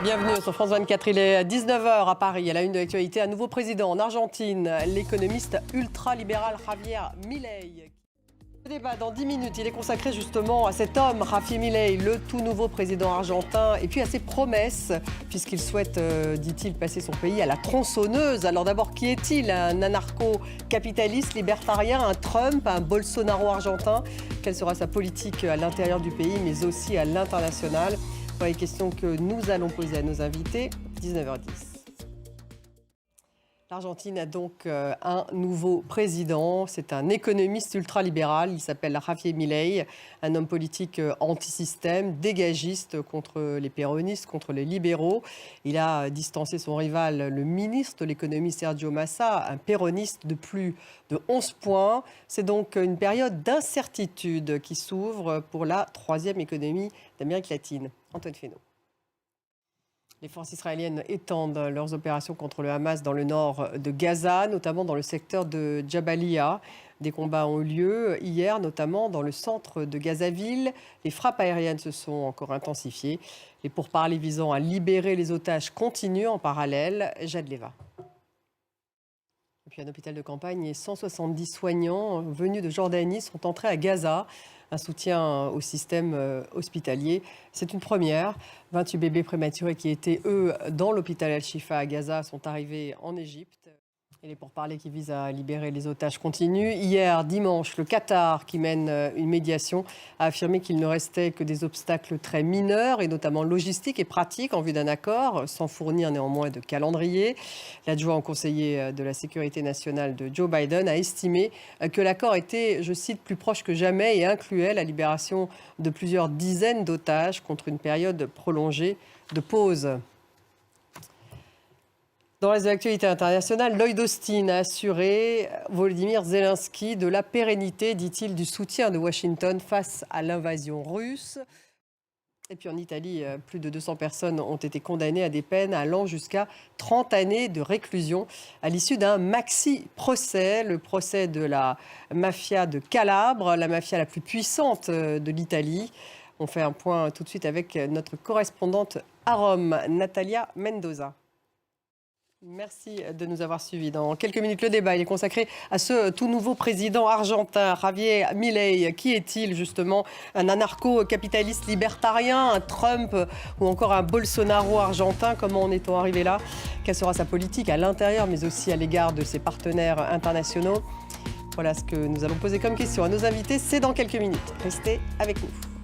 Bienvenue sur France 24, il est 19h à Paris. À la une de l'actualité, un nouveau président en Argentine, l'économiste ultralibéral Javier Milei. Le débat dans 10 minutes, il est consacré justement à cet homme, Javier Milei, le tout nouveau président argentin, et puis à ses promesses, puisqu'il souhaite, dit-il, passer son pays à la tronçonneuse. Alors d'abord, qui est-il? Un anarcho-capitaliste libertarien, un Trump, un Bolsonaro argentin? Quelle sera sa politique à l'intérieur du pays, mais aussi à l'international? Voilà les questions que nous allons poser à nos invités, 19h10. L'Argentine a donc un nouveau président, c'est un économiste ultralibéral, il s'appelle Javier Milei, un homme politique anti-système, dégagiste contre les péronistes, contre les libéraux. Il a distancé son rival, le ministre de l'économie Sergio Massa, un péroniste de plus de 11 points. C'est donc une période d'incertitude qui s'ouvre pour la troisième économie d'Amérique latine. Antoine Fesneau. Les forces israéliennes étendent leurs opérations contre le Hamas dans le nord de Gaza, notamment dans le secteur de Jabalia. Des combats ont eu lieu hier, notamment dans le centre de Gazaville. Les frappes aériennes se sont encore intensifiées. Les pourparlers visant à libérer les otages continuent en parallèle. Jade Leva. Et puis un hôpital de campagne et 170 soignants venus de Jordanie sont entrés à Gaza. Un soutien au système hospitalier. C'est une première. 28 bébés prématurés qui étaient, eux, dans l'hôpital Al-Shifa à Gaza sont arrivés en Égypte. Et les pourparlers qui visent à libérer les otages continuent. Hier, dimanche, le Qatar, qui mène une médiation, a affirmé qu'il ne restait que des obstacles très mineurs, et notamment logistiques et pratiques, en vue d'un accord, sans fournir néanmoins de calendrier. L'adjoint conseiller de la sécurité nationale de Joe Biden a estimé que l'accord était, je cite, plus proche que jamais et incluait la libération de plusieurs dizaines d'otages contre une période prolongée de pause. Dans les actualités internationales, Lloyd Austin a assuré Volodymyr Zelensky de la pérennité, dit-il, du soutien de Washington face à l'invasion russe. Et puis en Italie, plus de 200 personnes ont été condamnées à des peines allant jusqu'à 30 années de réclusion à l'issue d'un maxi-procès, le procès de la mafia de Calabre, la mafia la plus puissante de l'Italie. On fait un point tout de suite avec notre correspondante à Rome, Natalia Mendoza. Merci de nous avoir suivis. Dans quelques minutes, le débat il est consacré à ce tout nouveau président argentin, Javier Milei. Qui est-il justement? Un anarcho-capitaliste libertarien, un Trump ou encore un Bolsonaro argentin? Comment en est-on arrivé là? Quelle sera sa politique à l'intérieur mais aussi à l'égard de ses partenaires internationaux? Voilà ce que nous allons poser comme question à nos invités. C'est dans quelques minutes. Restez avec nous.